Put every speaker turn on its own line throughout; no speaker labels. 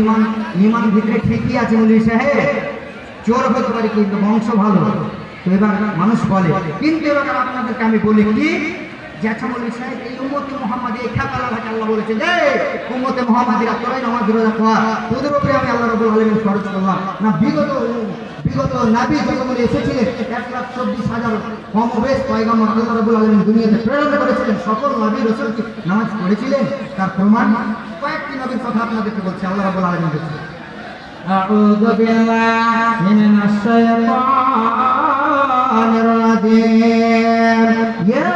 ইমান ইমান ভিতরে ঠিকই আছে বলি সাহেব, চোর হতে পারে কিন্তু বংশ ভালো। তো এবার মানুষ বলে, কিন্তু এবার আপনাদেরকে আমি বলি কি, জ্যাঠা মৌলভী সাহেব এই উম্মতে মুহাম্মাদি এই খ্যাপালা ভাষা আল্লাহ বলেছেন, এই উম্মতে মুহাম্মাদিরা তোরাই নামাজ রোজা কর, তোদের উপরে আমি আল্লাহ রাব্বুল আলামিন ফরজ করলাম না। বিগত নবী যতগুলো এসেছিলেন 1,24,000 কম বেশ পয়গম্বর আল্লাহ রাব্বুল আলামিন দুনিয়াতে প্রেরণ করেছিলেন, সকল নবী রাসূল কি নামাজ পড়েছিলেন? তার প্রমাণ কয়েকটি নবীর কথা আপনাদেরকে বলছি। আল্লাহ রাব্বুল আলামিন বলছেন, আউযু বিল্লাহি মিনাশ শাইতানির রাজীম, ইয়া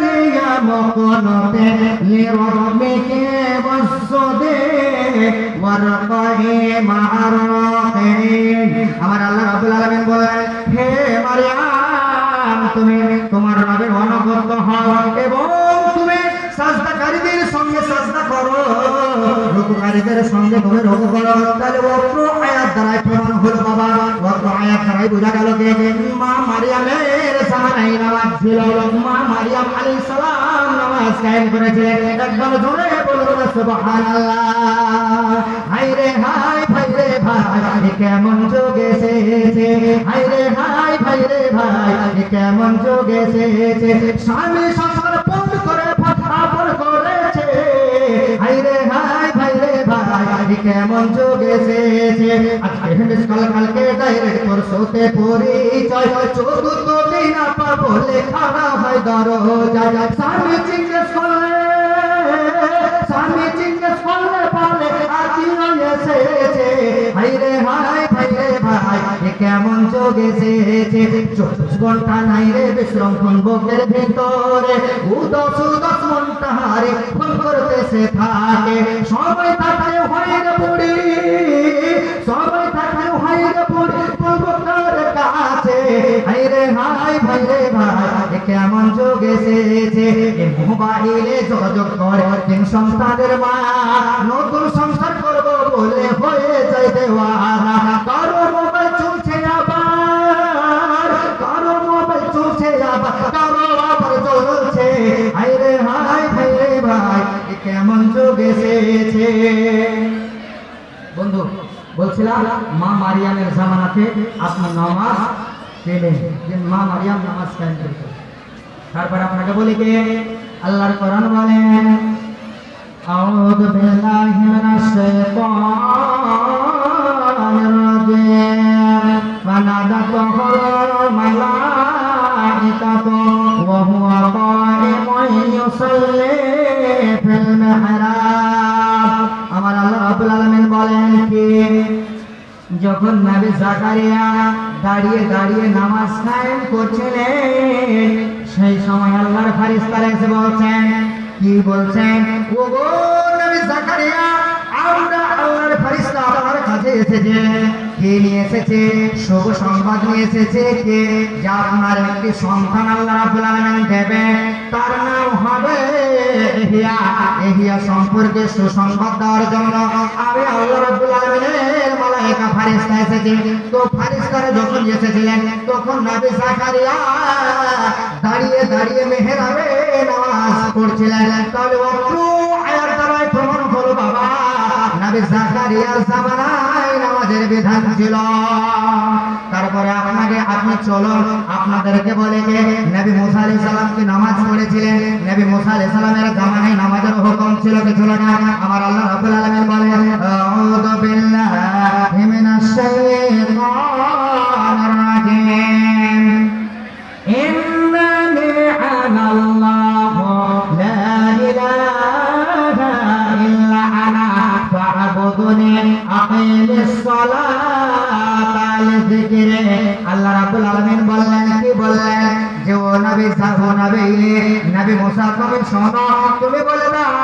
মারইয়াম কুনতি লিরাব্বিকি ওয়াসজুদি ওয়ারকাই মা'আর রাকিঈন। আমার আল্লাহ রাব্বুল আলামিন বলেন, হে মারইয়াম, তুমি তোমার রবের অনুগত হও এবং তুমি সাজদাকারীদের সঙ্গে সাজদা করো, রুকুকারীদের সঙ্গে তুমি রুকু করো। তাহলে অত্র আয়াত দ্বারাই প্রমাণ হলো বাবা, অত্র আয়াত দ্বারাই বোঝা গেল যে মা মারিয়ামের জামানায় নামাজ ছিল, মা মারিয়াম আলাইহিস সালাম নামাজ কায়েম করেছিলেন। একবার জোরে বলুন সুবহানাল্লাহ। হায় রে হায় ভাই রে ভাই, কেমন যুগ এসেছে, হায় রে হায় ভাই রে ভাই, কেমন যুগ এসেছে, স্বামী সংসার বন্ধ করে ফাটাফাট করেছে, হায় রে হায় ভাই রে ভাই, কেমন যুগ এসেছে। আজকে হিন্দুস্তান কালকে ডাইরেক্ট পরশোতে পরিচয়, চতুর্থ দিন আপা বলে খানা হয় দরজায়। স্বামী জিজ্ঞেস করলে বলে আত্মীয় এসেছে, হায় রে হায় ভাই রে ভাই, কেমন যুগ এসেছে। 24 ঘন্টা নাই রে বিশ্রাম কোন বুকের ভিতরে, উদাস উদাস মনটা হারে ফোন করতেছে থাকে, সবাই থাকে হয় রে বুড়ি, সবাই থাকে হয় রে বুড়ি বলবো কার কাছে, হায় রে হায় ভাই রে ভাই, কেমন যুগ এসেছে। মোবাইলে যোগাযোগ করে তিন সন্তানের মা, নতুন সংসার করবো বলে হয়ে যায় দেওয়ানা, কারো মোবাইল চলছে আবার, কারো মোবাইল চলছে আবার, কারো আবার চলছে, হায় রে হায় ভাই রে ভাই, কেমন যুগ এসেছে। বন্ধু বলছিলাম মা মারিয়ামের জামানাতে আপনি নামাজ পেলেন, যে মা মারিয়াম নামাজ কায়েম করেছে। তারপর আপনাকে বলি কে, আল্লাহর কোরআন বলেন, আউযু বিল্লাহি মিনাশ শাইতানির রাজীম, ফানাদাতুহুল মালাইকাতু ওয়া হুয়া কাইমুন ইউসাল্লি ফিল মিহরাব। আমার আল্লাহ রাব্বুল আলামিন বলেন কি, যখন নবী জাকারিয়া দাঁড়িয়ে দাঁড়িয়ে নামাজ কায়েম করছিলেন, সেই সময় আল্লাহর ফেরেশতারা এসে বলছেন, কি বলছেন, ওগো নবী জাকারিয়া, আমরা আল্লাহর ফেরেশতা আপনার কাছে এসেছে। কে নিয়ে এসেছে? শুভ সংবাদ নিয়ে এসেছে কে, যে আপনার একটি সন্তান আল্লাহ রাব্বুল আলামিন দেবে, তার নাম হবে ইহইয়া। ইহইয়া সম্পর্কে সুসংবাদ দেওয়ার জন্য আমি আল্লাহ রাব্বুল আলামিনের মালায়েকা ফেরেশতা এসেছে। তো ফেরেশতারা যখন এসেছিলেন, তখন নবী জাকারিয়া দাঁড়িয়ে দাঁড়িয়ে মেহরাবে নামাজ পড়ছিলেন। তাহলে অত্র আয়াত দ্বারা প্রমাণ হলো বাবা, নবী জাকারিয়ার জামানায় নামাজের বিধান ছিল। তারপরে আপনি চলুন আপনাদেরকে বলে যে নবী মুসা আলাইহিস সালাম কি নামাজ পড়েছিলেন? নবী মুসা আলাইহিস সালামের জামানায় নামাজের হুকুম ছিল কি ছিল না? আমার আল্লাহ রাব্বুল আলামিন বলেন, আউযু বিল্লাহি মিনাশ শাইতানির রাজীম, ইন্নানি আনাল্লাহু লা ইলাহা ইল্লা আনা ফা'বুদুনি আকিমিস সালাতা লিযিকরি। আল্লাহ রাব্বুল আলামিন বললেন, কি বললেন, যে ও নবী মুসা, তুমি শোনো, তুমি বলে দাও